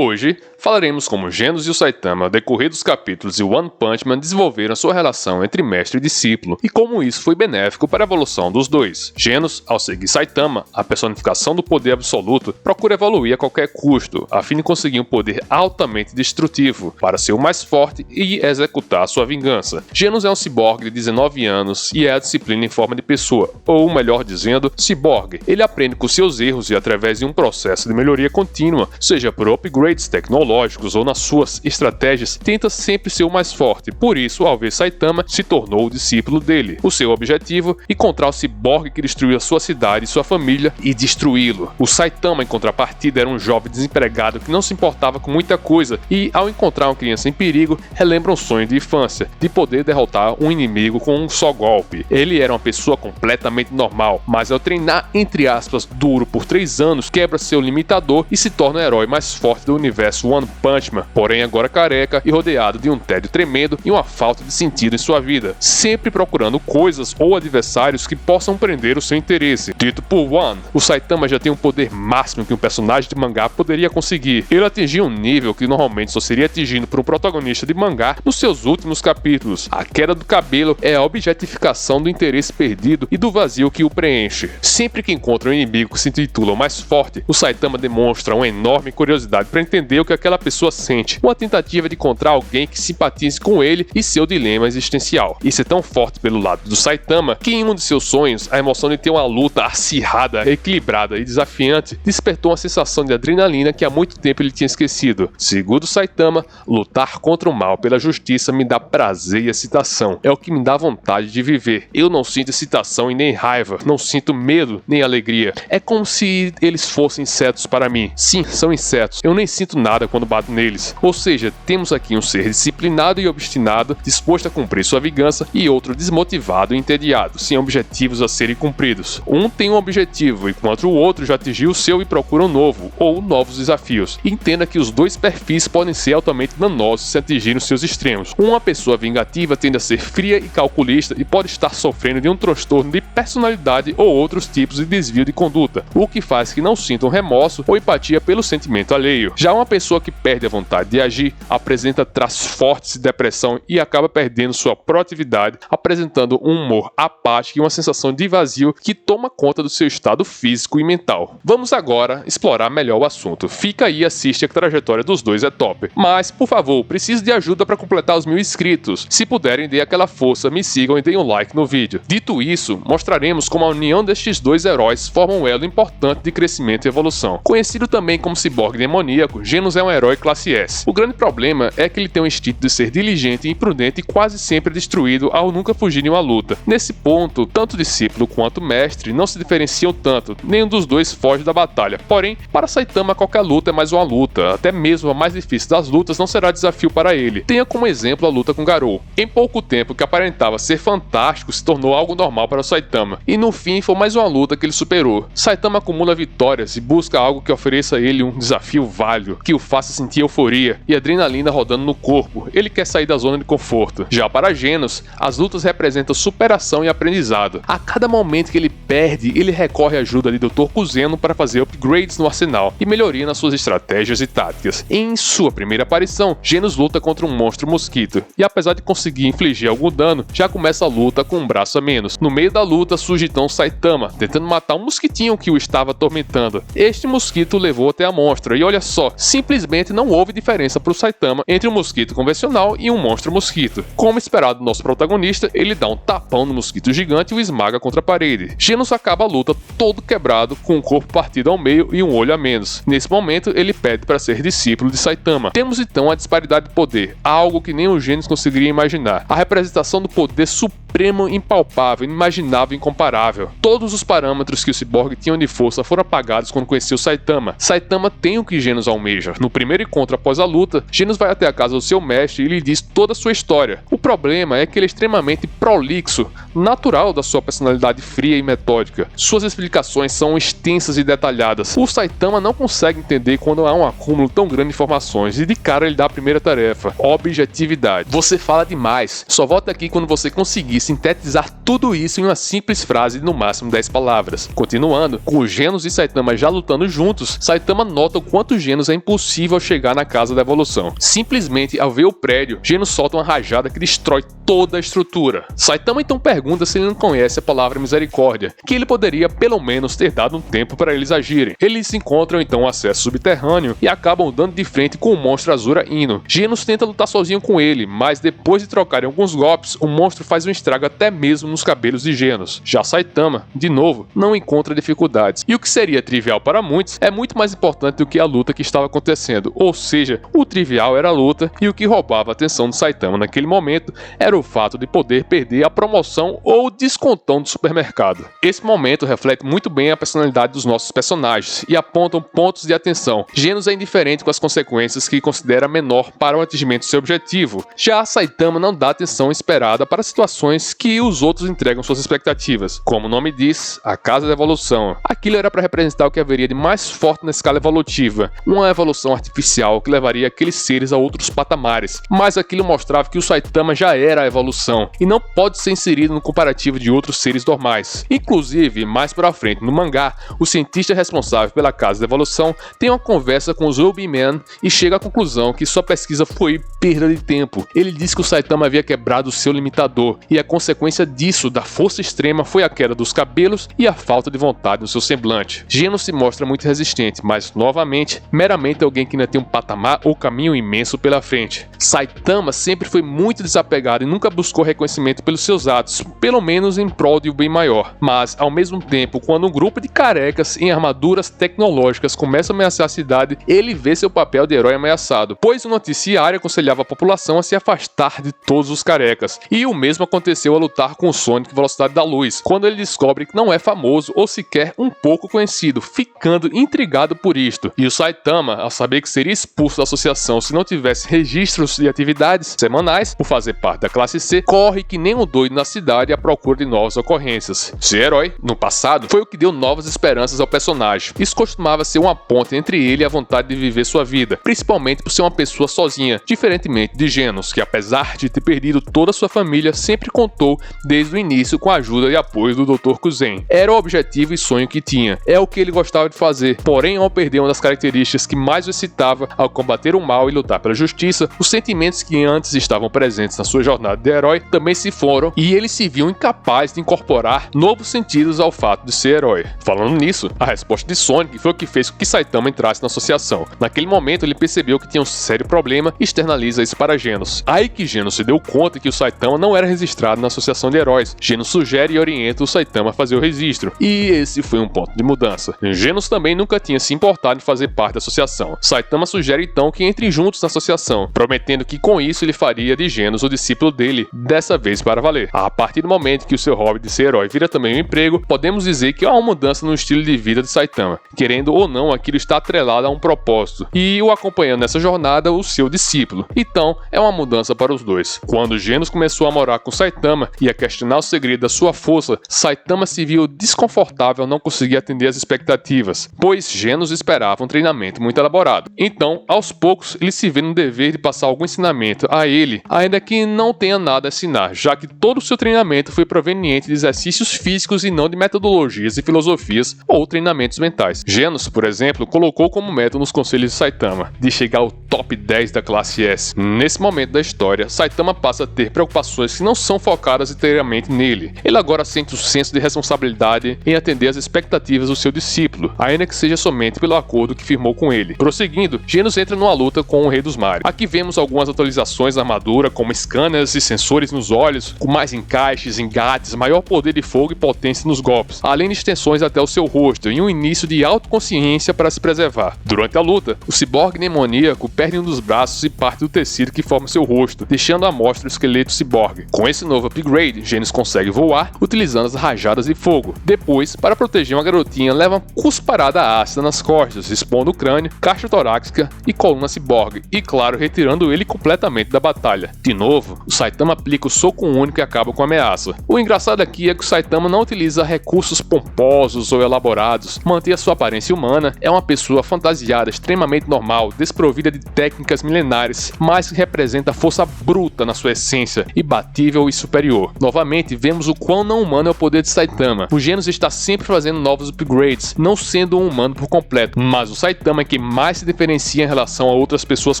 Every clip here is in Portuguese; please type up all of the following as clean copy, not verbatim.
Hoje, falaremos como Genos e o Saitama, ao decorrer dos capítulos de One Punch Man, desenvolveram sua relação entre mestre e discípulo, e como isso foi benéfico para a evolução dos dois. Genos, ao seguir Saitama, a personificação do poder absoluto, procura evoluir a qualquer custo, a fim de conseguir um poder altamente destrutivo, para ser o mais forte e executar sua vingança. Genos é um ciborgue de 19 anos e é a disciplina em forma de pessoa, ou melhor dizendo, ciborgue. Ele aprende com seus erros e através de um processo de melhoria contínua, seja por upgrades tecnológicos ou nas suas estratégias, tenta sempre ser o mais forte. Por isso, ao ver Saitama, se tornou o discípulo dele. O seu objetivo, encontrar o ciborgue que destruiu a sua cidade e sua família e destruí-lo. O Saitama, em contrapartida, era um jovem desempregado que não se importava com muita coisa e, ao encontrar uma criança em perigo, relembra um sonho de infância, de poder derrotar um inimigo com um só golpe. Ele era uma pessoa completamente normal, mas ao treinar, entre aspas, duro por 3 anos, quebra seu limitador e se torna o herói mais forte do universo One Punch Man, porém agora careca e rodeado de um tédio tremendo e uma falta de sentido em sua vida, sempre procurando coisas ou adversários que possam prender o seu interesse. Dito por One, o Saitama já tem um poder máximo que um personagem de mangá poderia conseguir. Ele atingiu um nível que normalmente só seria atingido por um protagonista de mangá nos seus últimos capítulos. A queda do cabelo é a objetificação do interesse perdido e do vazio que o preenche. Sempre que encontra um inimigo que se intitula o mais forte, o Saitama demonstra uma enorme curiosidade para entender o que aquela pessoa sente, uma tentativa de encontrar alguém que simpatize com ele e seu dilema existencial. Isso é tão forte pelo lado do Saitama que em um de seus sonhos, a emoção de ter uma luta acirrada, equilibrada e desafiante despertou uma sensação de adrenalina que há muito tempo ele tinha esquecido. Segundo Saitama, lutar contra o mal pela justiça me dá prazer e excitação. É o que me dá vontade de viver. Eu não sinto excitação e nem raiva, não sinto medo nem alegria. É como se eles fossem insetos para mim. Sim, são insetos. Eu nem sinto nada quando bato neles. Ou seja, temos aqui um ser disciplinado e obstinado, disposto a cumprir sua vingança, e outro desmotivado e entediado, sem objetivos a serem cumpridos. Um tem um objetivo, enquanto o outro já atingiu o seu e procura um novo, ou novos desafios. Entenda que os dois perfis podem ser altamente danosos se atingirem seus extremos. Uma pessoa vingativa tende a ser fria e calculista e pode estar sofrendo de um transtorno de personalidade ou outros tipos de desvio de conduta, o que faz que não sintam remorso ou empatia pelo sentimento alheio. Já uma pessoa que perde a vontade de agir, apresenta traços fortes de depressão e acaba perdendo sua proatividade, apresentando um humor apático e uma sensação de vazio que toma conta do seu estado físico e mental. Vamos agora explorar melhor o assunto. Fica aí e assiste, a trajetória dos dois é top. Mas, por favor, preciso de ajuda para completar os 1000 inscritos. Se puderem, dê aquela força, me sigam e deem um like no vídeo. Dito isso, mostraremos como a união destes dois heróis forma um elo importante de crescimento e evolução. Conhecido também como ciborgue demoníaco, Genos é um herói classe S. O grande problema é que ele tem um instinto de ser diligente e imprudente e quase sempre destruído ao nunca fugir de uma luta. Nesse ponto, tanto o discípulo quanto o mestre não se diferenciam tanto, nenhum dos dois foge da batalha. Porém, para Saitama qualquer luta é mais uma luta, até mesmo a mais difícil das lutas não será desafio para ele. Tenha como exemplo a luta com Garou. Em pouco tempo, que aparentava ser fantástico se tornou algo normal para Saitama, e no fim foi mais uma luta que ele superou. Saitama acumula vitórias e busca algo que ofereça a ele um desafio válido, que o faça sentir euforia e adrenalina rodando no corpo. Ele quer sair da zona de conforto. Já para Genos, as lutas representam superação e aprendizado. A cada momento que ele perde, ele recorre à ajuda de Dr. Kuzeno para fazer upgrades no arsenal e melhoria nas suas estratégias e táticas. Em sua primeira aparição, Genos luta contra um monstro mosquito, e apesar de conseguir infligir algum dano, já começa a luta com um braço a menos. No meio da luta surge então Saitama, tentando matar um mosquitinho que o estava atormentando. Este mosquito levou até a monstra, e olha só, simplesmente não houve diferença para o Saitama entre um mosquito convencional e um monstro mosquito. Como esperado do nosso protagonista, ele dá um tapão no mosquito gigante e o esmaga contra a parede. Genos acaba a luta todo quebrado, com o corpo partido ao meio e um olho a menos. Nesse momento, ele pede para ser discípulo de Saitama. Temos então a disparidade de poder, algo que nem o Genos conseguiria imaginar. A representação do poder supremo, impalpável, inimaginável e incomparável. Todos os parâmetros que o ciborgue tinha de força foram apagados quando conheceu Saitama. Saitama tem o que Genos almeja. No primeiro encontro após a luta, Genos vai até a casa do seu mestre e lhe diz toda a sua história. O problema é que ele é extremamente prolixo, natural da sua personalidade fria e metódica. Suas explicações são extensas e detalhadas. O Saitama não consegue entender quando há um acúmulo tão grande de informações e de cara ele dá a primeira tarefa: objetividade. Você fala demais. Só volta aqui quando você conseguir sintetizar tudo isso em uma simples frase de no máximo 10 palavras. Continuando, com Genos e Saitama já lutando juntos, Saitama nota o quanto Genos Genos é impossível chegar na Casa da Evolução. Simplesmente, ao ver o prédio, Genos solta uma rajada que destrói toda a estrutura. Saitama então pergunta se ele não conhece a palavra misericórdia, que ele poderia pelo menos ter dado um tempo para eles agirem. Eles encontram então um acesso subterrâneo e acabam dando de frente com o monstro Azura Ino. Genos tenta lutar sozinho com ele, mas depois de trocarem alguns golpes, o monstro faz um estrago até mesmo nos cabelos de Genos. Já Saitama, de novo, não encontra dificuldades. E o que seria trivial para muitos é muito mais importante do que a luta que estava acontecendo. Ou seja, o trivial era a luta e o que roubava a atenção de Saitama naquele momento era o fato de poder perder a promoção ou o descontão do supermercado. Esse momento reflete muito bem a personalidade dos nossos personagens e apontam pontos de atenção. Genos é indiferente com as consequências que considera menor para o atingimento do seu objetivo. Já Saitama não dá atenção esperada para situações que os outros entregam suas expectativas. Como o nome diz, a Casa da Evolução. Aquilo era para representar o que haveria de mais forte na escala evolutiva, uma evolução artificial que levaria aqueles seres a outros patamares, mas aquilo mostrava que o Saitama já era a evolução e não pode ser inserido no comparativo de outros seres normais. Inclusive, mais pra frente no mangá, o cientista responsável pela Casa da Evolução tem uma conversa com os Rubyman e chega à conclusão que sua pesquisa foi perda de tempo. Ele diz que o Saitama havia quebrado o seu limitador e a consequência disso, da força extrema, foi a queda dos cabelos e a falta de vontade no seu semblante. Genos se mostra muito resistente, mas novamente, meramente alguém que ainda tem um patamar ou caminho imenso pela frente. Saitama sempre foi muito desapegado e nunca buscou reconhecimento pelos seus atos, pelo menos em prol de um bem maior. Mas, ao mesmo tempo, quando um grupo de carecas em armaduras tecnológicas começa a ameaçar a cidade, ele vê seu papel de herói ameaçado, pois o noticiário aconselhava a população a se afastar de todos os carecas. E o mesmo aconteceu ao lutar com o Sonic Velocidade da Luz, quando ele descobre que não é famoso ou sequer um pouco conhecido, ficando intrigado por isto. E o Saitama, ao saber que seria expulso da associação se não tivesse registros de atividades semanais, por fazer parte da classe C, corre que nem um doido na cidade à procura de novas ocorrências. Ser herói, no passado, foi o que deu novas esperanças ao personagem. Isso costumava ser uma ponte entre ele e a vontade de viver sua vida, principalmente por ser uma pessoa sozinha, diferentemente de Genos, que apesar de ter perdido toda a sua família, sempre contou desde o início com a ajuda e apoio do Dr. Kuzen. Era o objetivo e sonho que tinha, é o que ele gostava de fazer, porém ao perder uma das características que mais o excitava ao combater o mal e lutar pela justiça, os sentimentos que antes estavam presentes na sua jornada de herói também se foram e ele se viu incapaz de incorporar novos sentidos ao fato de ser herói. Falando nisso, a resposta de Sonic foi o que fez com que Saitama entrasse na associação. Naquele momento ele percebeu que tinha um sério problema e externaliza isso para Genos. Aí que Genos se deu conta que o Saitama não era registrado na associação de heróis. Genos sugere e orienta o Saitama a fazer o registro, e esse foi um ponto de mudança. Genos também nunca tinha se importado em fazer parte da associação. Saitama sugere então que entre juntos na associação, prometendo que com isso ele faria de Genos o discípulo dele, dessa vez para valer. A partir do momento que o seu hobby de ser herói vira também um emprego, podemos dizer que há uma mudança no estilo de vida de Saitama. Querendo ou não, aquilo está atrelado a um propósito, e o acompanhando nessa jornada o seu discípulo. Então, é uma mudança para os dois. Quando Genos começou a morar com Saitama e a questionar o segredo da sua força, Saitama se viu desconfortável ao não conseguir atender às expectativas, pois Genos esperava um treinamento muito elaborado. Então, aos poucos, ele se vê no dever de passar algum ensinamento a ele, ainda que não tenha nada a ensinar, já que todo o seu treinamento foi proveniente de exercícios físicos e não de metodologias e filosofias ou treinamentos mentais. Genos, por exemplo, colocou como meta nos conselhos de Saitama de chegar ao top 10 da classe S. Nesse momento da história, Saitama passa a ter preocupações que não são focadas inteiramente nele. Ele agora sente o senso de responsabilidade em atender às expectativas do seu discípulo, ainda que seja somente pelo acordo que firmou com ele. Prosseguindo, Genos entra numa luta com o Rei dos Mares. Aqui vemos algumas atualizações na armadura, como scanners e sensores nos olhos, com mais encaixes, engates, maior poder de fogo e potência nos golpes, além de extensões até o seu rosto e um início de autoconsciência para se preservar. Durante a luta, o ciborgue demoníaco perde um dos braços e parte do tecido que forma seu rosto, deixando à mostra o esqueleto ciborgue. Com esse novo upgrade, Genos consegue voar utilizando as rajadas de fogo. Depois, para proteger uma garotinha, leva uma cusparada ácida nas costas, expondo o crânio, caixa torácica e coluna ciborgue, e claro, retirando ele completamente da batalha. De novo, o Saitama aplica o soco único e acaba com a ameaça. O engraçado aqui é que o Saitama não utiliza recursos pomposos ou elaborados, mantém a sua aparência humana, é uma pessoa fantasiada, extremamente normal, desprovida de técnicas milenares, mas que representa a força bruta na sua essência, imbatível e superior. Novamente, vemos o quão não humano é o poder de Saitama. O Genos está sempre fazendo novos upgrades, não sendo um humano por completo, mas o Saitama é quem mais se diferencia em relação a outras pessoas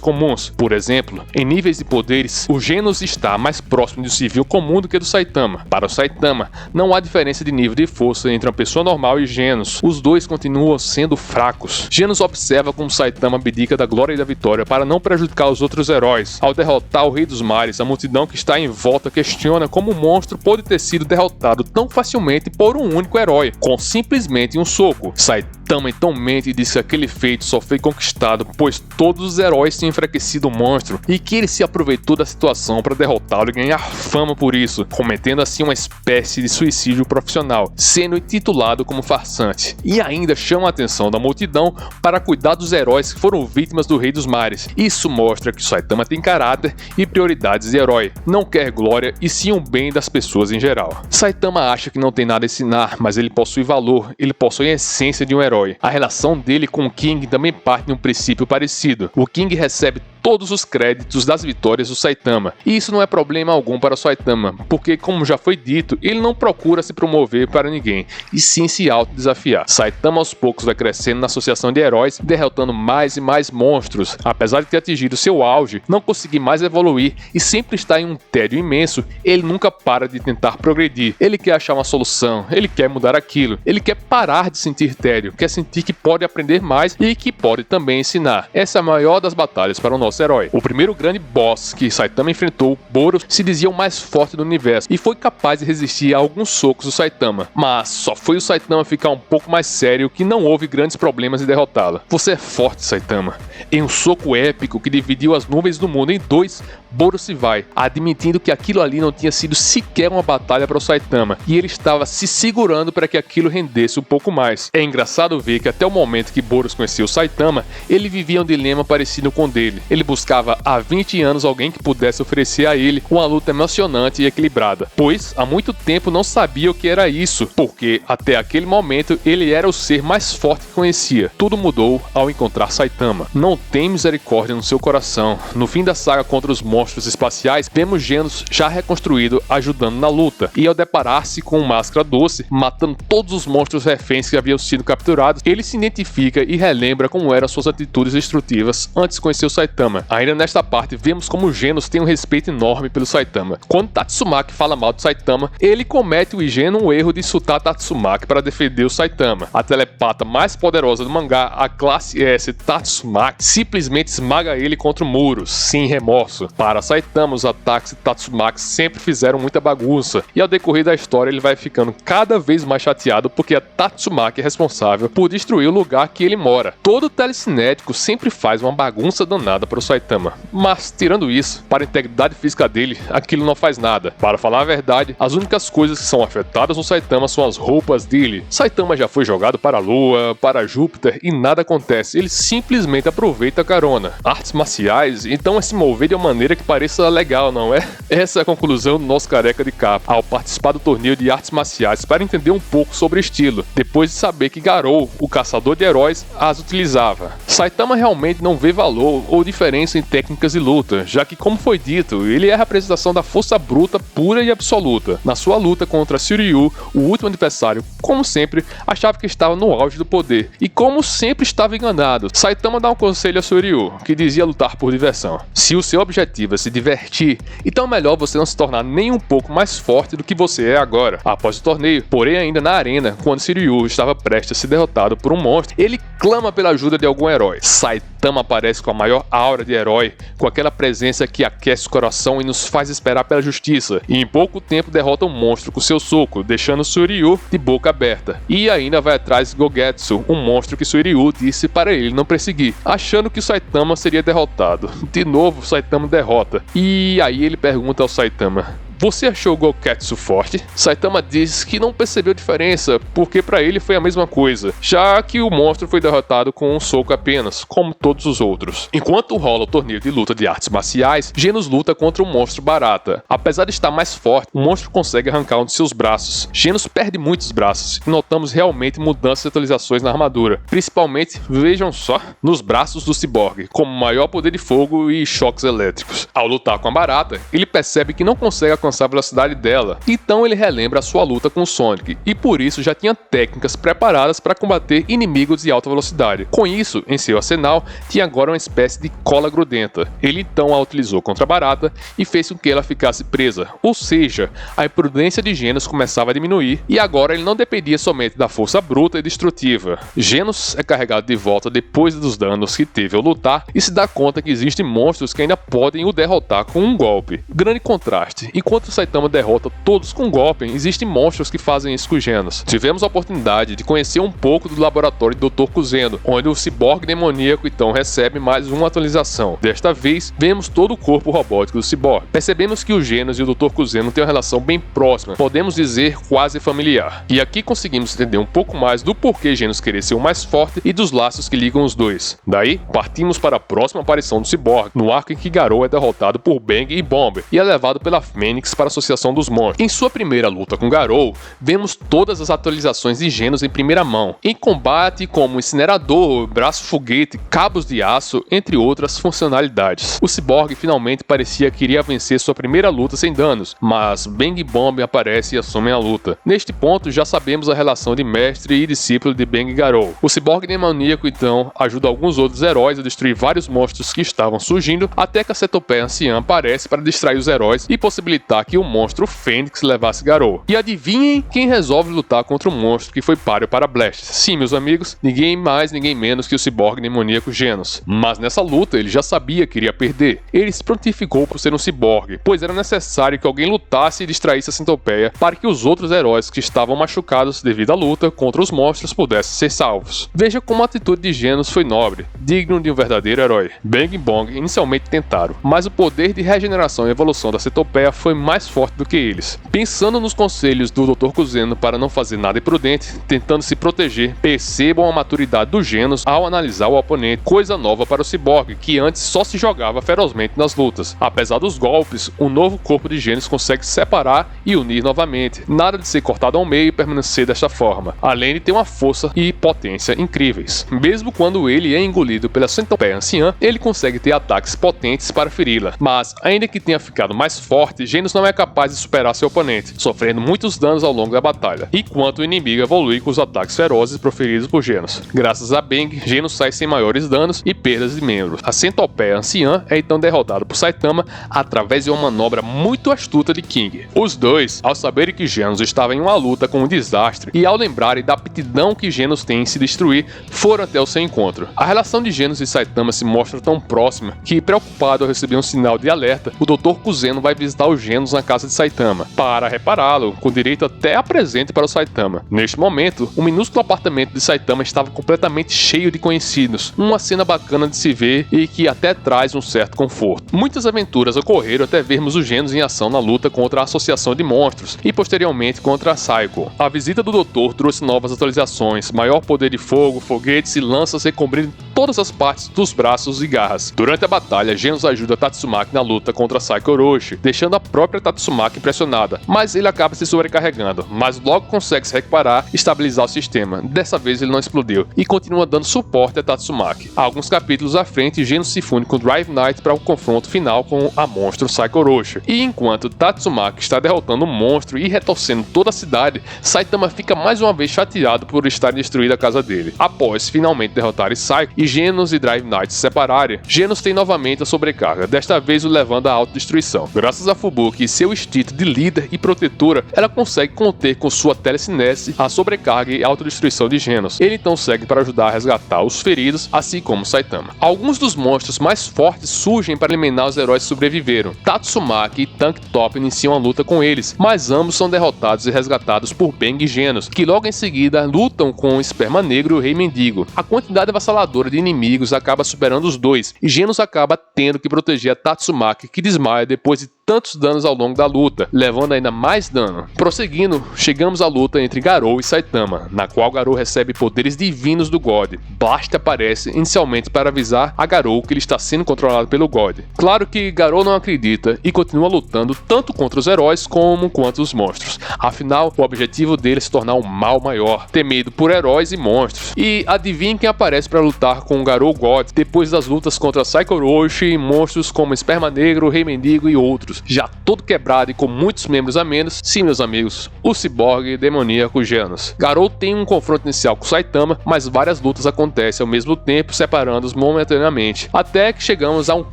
comuns. Por exemplo, em níveis de poderes, o Genos está mais próximo de um civil comum do que do Saitama. Para o Saitama, não há diferença de nível de força entre uma pessoa normal e Genos. Os dois continuam sendo fracos. Genos observa como Saitama abdica da glória e da vitória para não prejudicar os outros heróis. Ao derrotar o Rei dos Mares, a multidão que está em volta questiona como o monstro pôde ter sido derrotado tão facilmente por um único herói, com simplesmente um soco. Saitama então mente e diz que aquele feito só foi conquistado pois todos os heróis tinham enfraquecido o monstro e que ele se aproveitou da situação para derrotá-lo e ganhar fama por isso, cometendo assim uma espécie de suicídio profissional, sendo intitulado como farsante. E ainda chama a atenção da multidão para cuidar dos heróis que foram vítimas do Rei dos Mares. Isso mostra que Saitama tem caráter e prioridades de herói, não quer glória e sim o bem das pessoas em geral. Saitama acha que não tem nada a ensinar, mas ele possui valor, ele possui a essência de um herói. A relação dele com o King também parte de um princípio parecido. O King recebe todos os créditos das vitórias do Saitama. E isso não é problema algum para o Saitama, porque, como já foi dito, ele não procura se promover para ninguém, e sim se autodesafiar. Saitama aos poucos vai crescendo na associação de heróis, derrotando mais e mais monstros. Apesar de ter atingido seu auge, não conseguir mais evoluir e sempre estar em um tédio imenso, ele nunca para de tentar progredir. Ele quer achar uma solução, ele quer mudar aquilo, ele quer parar de sentir tédio, quer sentir que pode aprender mais e que pode também ensinar. Essa é a maior das batalhas para o nosso herói. O primeiro grande boss que Saitama enfrentou, Boros, se dizia o mais forte do universo e foi capaz de resistir a alguns socos do Saitama, mas só foi o Saitama ficar um pouco mais sério que não houve grandes problemas em derrotá-la. Você é forte, Saitama. Em um soco épico que dividiu as nuvens do mundo em dois, Boros se vai, admitindo que aquilo ali não tinha sido sequer uma batalha para o Saitama e ele estava se segurando para que aquilo rendesse um pouco mais. É engraçado ver que até o momento que Boros conheceu o Saitama, ele vivia um dilema parecido com o dele. Ele buscava há 20 anos alguém que pudesse oferecer a ele uma luta emocionante e equilibrada, pois há muito tempo não sabia o que era isso, porque até aquele momento ele era o ser mais forte que conhecia. Tudo mudou ao encontrar Saitama. Não tem misericórdia no seu coração. No fim da saga contra os monstros espaciais, vemos Genos já reconstruído ajudando na luta, e ao deparar-se com Máscara Doce, matando todos os monstros reféns que haviam sido capturados, ele se identifica e relembra como eram suas atitudes destrutivas antes de conhecer o Saitama. Ainda nesta parte, vemos como Genos tem um respeito enorme pelo Saitama. Quando Tatsumaki fala mal do Saitama, ele comete o ingênuo erro de insultar Tatsumaki para defender o Saitama. A telepata mais poderosa do mangá, a classe S Tatsumaki, simplesmente esmaga ele contra o muro, sem remorso. Para Saitama, os ataques de Tatsumaki sempre fizeram muita bagunça, e ao decorrer da história ele vai ficando cada vez mais chateado porque a Tatsumaki é responsável por destruir o lugar que ele mora. Todo telecinético sempre faz uma bagunça danada para o Saitama, mas tirando isso, para a integridade física dele, aquilo não faz nada. Para falar a verdade, as únicas coisas que são afetadas no Saitama são as roupas dele. Saitama já foi jogado para a Lua, para Júpiter e nada acontece, ele simplesmente aproveita a carona. Artes marciais, então é se mover de uma maneira que pareça legal, não é? Essa é a conclusão do nosso careca de capa ao participar do torneio de artes marciais para entender um pouco sobre estilo, depois de saber que Garou, o caçador de heróis, as utilizava. Saitama realmente não vê valor ou diferença em técnicas de luta, já que, como foi dito, ele é a representação da força bruta pura e absoluta. Na sua luta contra Shiryu, o último adversário, como sempre, achava que estava no auge do poder, e como sempre estava enganado. Saitama dá um conselho a Shiryu, que dizia lutar por diversão. Se o seu objetivo é se divertir, então é melhor você não se tornar nem um pouco mais forte do que você é agora. Após o torneio, porém ainda na arena, quando Shiryu estava prestes a ser derrotado por um monstro, ele clama pela ajuda de algum herói. Saitama aparece com a maior aura de herói, com aquela presença que aquece o coração e nos faz esperar pela justiça, e em pouco tempo derrota um monstro com seu soco, deixando Shiryu de boca aberta. E ainda vai atrás de Gogetsu, um monstro que Shiryu disse para ele não perseguir, achando que Saitama seria derrotado. De novo, Saitama derrota. E aí ele pergunta ao Saitama: você achou o Goketsu forte? Saitama diz que não percebeu diferença, porque para ele foi a mesma coisa, já que o monstro foi derrotado com um soco apenas, como todos os outros. Enquanto rola o torneio de luta de artes marciais, Genos luta contra o monstro Barata. Apesar de estar mais forte, o monstro consegue arrancar um de seus braços. Genos perde muitos braços e notamos realmente mudanças e atualizações na armadura, principalmente, vejam só, nos braços do ciborgue, como maior poder de fogo e choques elétricos. Ao lutar com a Barata, ele percebe que não consegue alcançar a velocidade dela, então ele relembra a sua luta com o Sonic, e por isso já tinha técnicas preparadas para combater inimigos de alta velocidade. Com isso, em seu arsenal, tinha agora uma espécie de cola grudenta. Ele então a utilizou contra a Barata e fez com que ela ficasse presa, ou seja, a imprudência de Genos começava a diminuir, e agora ele não dependia somente da força bruta e destrutiva. Genos é carregado de volta depois dos danos que teve ao lutar e se dá conta que existem monstros que ainda podem o derrotar com um golpe. Grande contraste, enquanto Saitama derrota todos com um golpe, existem monstros que fazem isso com Genos. Tivemos a oportunidade de conhecer um pouco do laboratório do Dr. Kuzeno, onde o ciborgue demoníaco então recebe mais uma atualização. Desta vez, vemos todo o corpo robótico do ciborgue. Percebemos que o Genos e o Dr. Kuzeno têm uma relação bem próxima, podemos dizer quase familiar. E aqui conseguimos entender um pouco mais do porquê Genos querer ser o mais forte e dos laços que ligam os dois. Daí, partimos para a próxima aparição do ciborgue, no arco em que Garou é derrotado por Bang e Bomber e é levado pela Fênix para a Associação dos Monstros. Em sua primeira luta com Garou, vemos todas as atualizações de Genos em primeira mão, em combate como incinerador, braço foguete, cabos de aço, entre outras funcionalidades. O ciborgue finalmente parecia que iria vencer sua primeira luta sem danos, mas Bang e Bomber aparecem e assumem a luta. Neste ponto, já sabemos a relação de mestre e discípulo de Bang e Garou. O ciborgue demoníaco então ajuda alguns outros heróis a destruir vários monstros que estavam surgindo, até que a Centopeia Anciã aparece para distrair os heróis e possibilitar que o monstro Fênix levasse Garou. E adivinhem quem resolve lutar contra o monstro que foi páreo para Blast? Sim, meus amigos, ninguém mais, ninguém menos que o ciborgue demoníaco Genos. Mas nessa luta ele já sabia que iria perder. Ele se prontificou por ser um ciborgue, pois era necessário que alguém lutasse e distraísse a Centopeia para que os outros heróis que estavam machucados devido à luta contra os monstros pudessem ser salvos. Veja como a atitude de Genos foi nobre, digno de um verdadeiro herói. Bang e Bong inicialmente tentaram, mas o poder de regeneração e evolução da Centopeia foi mais forte do que eles. Pensando nos conselhos do Dr. Kuzeno para não fazer nada imprudente, tentando se proteger, percebam a maturidade do Genos ao analisar o oponente, coisa nova para o ciborgue, que antes só se jogava ferozmente nas lutas. Apesar dos golpes, o novo corpo de Genos consegue separar e unir novamente, nada de ser cortado ao meio e permanecer desta forma, além de ter uma força e potência incríveis. Mesmo quando ele é engolido pela Centopeia Anciã, ele consegue ter ataques potentes para feri-la, mas ainda que tenha ficado mais forte, Genos não é capaz de superar seu oponente, sofrendo muitos danos ao longo da batalha, enquanto o inimigo evolui com os ataques ferozes proferidos por Genos. Graças a Bang, Genos sai sem maiores danos e perdas de membros. A Centopeia Anciã é então derrotada por Saitama através de uma manobra muito astuta de King. Os dois, ao saberem que Genos estava em uma luta com um desastre e ao lembrarem da aptidão que Genos tem em se destruir, foram até o seu encontro. A relação de Genos e Saitama se mostra tão próxima que, preocupado ao receber um sinal de alerta, o Dr. Kuzeno vai visitar o Genos na casa de Saitama para repará-lo, com direito até a presente para o Saitama. Neste momento, o minúsculo apartamento de Saitama estava completamente cheio de conhecidos, uma cena bacana de se ver e que até traz um certo conforto. Muitas aventuras ocorreram até vermos o Genos em ação na luta contra a Associação de Monstros e posteriormente contra a Psycho. A visita do Doutor trouxe novas atualizações, maior poder de fogo, foguetes e lanças recobrindo todas as partes dos braços e garras. Durante a batalha, Genos ajuda Tatsumaki na luta contra a Psycho Orochi, deixando a própria Tatsumaki impressionada, mas ele acaba se sobrecarregando, mas logo consegue se recuperar e estabilizar o sistema. Dessa vez ele não explodiu e continua dando suporte a Tatsumaki. Alguns capítulos à frente, Genos se funde com Drive Knight para o confronto final com a monstro Psycho Orochi. E enquanto Tatsumaki está derrotando o monstro e retorcendo toda a cidade, Saitama fica mais uma vez chateado por estar destruída a casa dele. Após finalmente derrotar Psycho e Genos e Drive Knight se separarem, Genos tem novamente a sobrecarga, desta vez o levando à autodestruição. Graças a Fubuki e seu instinto de líder e protetora, ela consegue conter com sua telecinese a sobrecarga e autodestruição de Genos. Ele então segue para ajudar a resgatar os feridos, assim como Saitama. Alguns dos monstros mais fortes surgem para eliminar os heróis que sobreviveram. Tatsumaki e Tank Top iniciam a luta com eles, mas ambos são derrotados e resgatados por Bang e Genos, que logo em seguida lutam com o Esperma Negro e o Rei Mendigo. A quantidade avassaladora de inimigos acaba superando os dois, e Genos acaba tendo que proteger a Tatsumaki, que desmaia depois de tantos danos ao longo da luta, levando ainda mais dano. Prosseguindo, chegamos à luta entre Garou e Saitama, na qual Garou recebe poderes divinos do God. Blast aparece inicialmente para avisar a Garou que ele está sendo controlado pelo God. Claro que Garou não acredita e continua lutando tanto contra os heróis como contra os monstros. Afinal, o objetivo dele é se tornar um mal maior, temido por heróis e monstros. E adivinhe quem aparece para lutar com o Garou God depois das lutas contra Psycho Roshi e monstros como Esperma Negro, Rei Mendigo e outros, já todo quebrado e com muitos membros a menos. Sim, meus amigos, o ciborgue demoníaco Genos. Garou tem um confronto inicial com Saitama, mas várias lutas acontecem ao mesmo tempo, separando-os momentaneamente, até que chegamos a um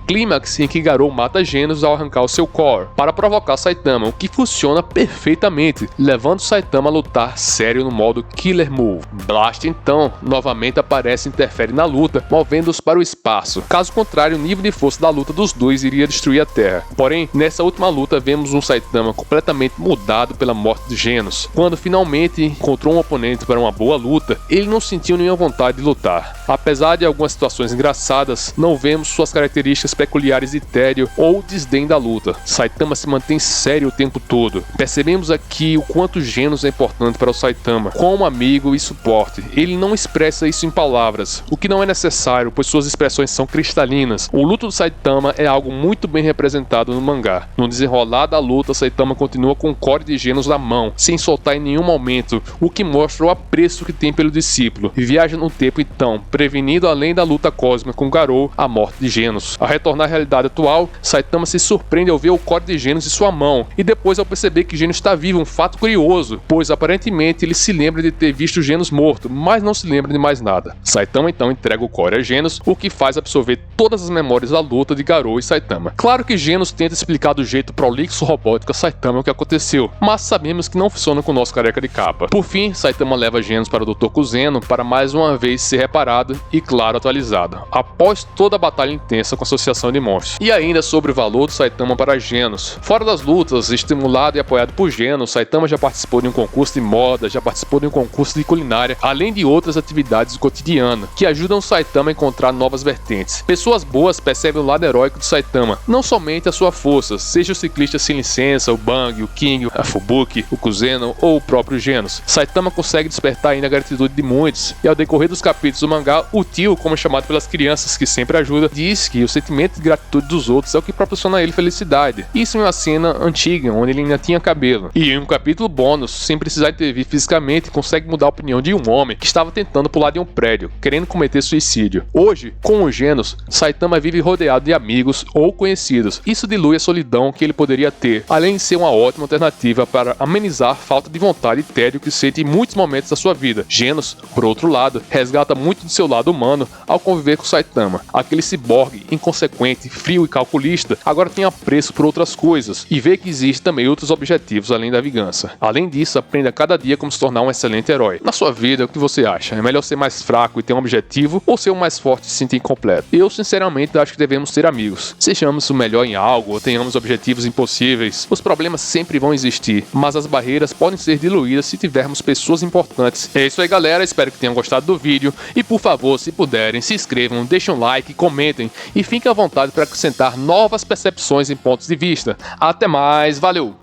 clímax em que Garou mata Genos ao arrancar o seu core, para provocar Saitama, o que funciona perfeitamente, levando Saitama a lutar sério no modo Killer Move. Blast então, novamente aparece e interfere na luta, movendo-os para o espaço. Caso contrário, o nível de força da luta dos dois iria destruir a Terra. Porém, nessa última luta vemos um Saitama completamente mudado pela morte de Genos. Quando finalmente encontrou um oponente para uma boa luta, ele não sentiu nenhuma vontade de lutar. Apesar de algumas situações engraçadas, não vemos suas características peculiares de tédio ou desdém da luta. Saitama se mantém sério o tempo todo. Percebemos aqui o quanto Genos é importante para o Saitama, como amigo e suporte. Ele não expressa isso em palavras, o que não é necessário, pois suas expressões são cristalinas. O luto do Saitama é algo muito bem representado no mangá. No desenrolar da luta, Saitama continua com o core de Genos na mão, sem soltar em nenhum momento, o que mostra o apreço que tem pelo discípulo. E viaja no tempo então, prevenindo além da luta cósmica com Garou, a morte de Genos. Ao retornar à realidade atual, Saitama se surpreende ao ver o core de Genos em sua mão, e depois ao perceber que Genos está vivo, um fato curioso, pois aparentemente ele se lembra de ter visto Genos morto, mas não se lembra de mais nada. Saitama então entrega o core a Genos, o que faz absorver todas as memórias da luta de Garou e Saitama. Claro que Genos tenta explicar do jeito prolixo robótico a Saitama o que aconteceu, mas sabemos que não funciona com o nosso careca de capa. Por fim, Saitama leva Genos para o Dr. Kuzeno para mais uma vez ser reparado e, claro, atualizado, após toda a batalha intensa com a Associação de Monstros. E ainda sobre o valor do Saitama para Genos. Fora das lutas, estimulado e apoiado por Genos, Saitama já participou de um concurso de moda, já participou de um concurso de culinária, além de outras atividades do cotidiano, que ajudam o Saitama a encontrar novas vertentes. Pessoas boas percebem o lado heróico do Saitama, não somente a sua força, seja o ciclista sem licença, o Bang, o King, a Fubuki, o Kuzeno ou o próprio Genos. Saitama consegue despertar ainda a gratidão de muitos, e ao decorrer dos capítulos do mangá, o tio, como é chamado pelas crianças que sempre ajuda, diz que o sentimento de gratitude dos outros é o que proporciona a ele felicidade. Isso em uma cena antiga, onde ele ainda tinha cabelo. E em um capítulo bônus, sem precisar intervir fisicamente, consegue mudar a opinião de um homem que estava tentando pular de um prédio, querendo cometer suicídio. Hoje, com o Genos, Saitama vive rodeado de amigos ou conhecidos. Isso dilui a solidão que ele poderia ter, além de ser uma ótima alternativa para amenizar a falta de vontade e tédio que sente em muitos momentos da sua vida. Genos, por outro lado, resgata muito do seu lado humano ao conviver com Saitama. Aquele ciborgue inconsequente, frio e calculista, agora tem apreço por outras coisas e vê que existem também outros objetivos além da vingança. Além disso, aprende a cada dia como se tornar um excelente herói. Na sua vida, o que você acha? É melhor ser mais fraco e ter um objetivo ou ser o mais forte e se sentir incompleto? Eu, sinceramente, acho que devemos ser amigos. Sejamos o melhor em algo ou tenhamos objetivos impossíveis, os problemas sempre vão existir, mas as barreiras podem ser diluídas se tivermos pessoas importantes. É isso aí, galera, espero que tenham gostado do vídeo e, por favor, se puderem, se inscrevam, deixem um like, comentem e fiquem à vontade para acrescentar novas percepções e pontos de vista. Até mais, valeu!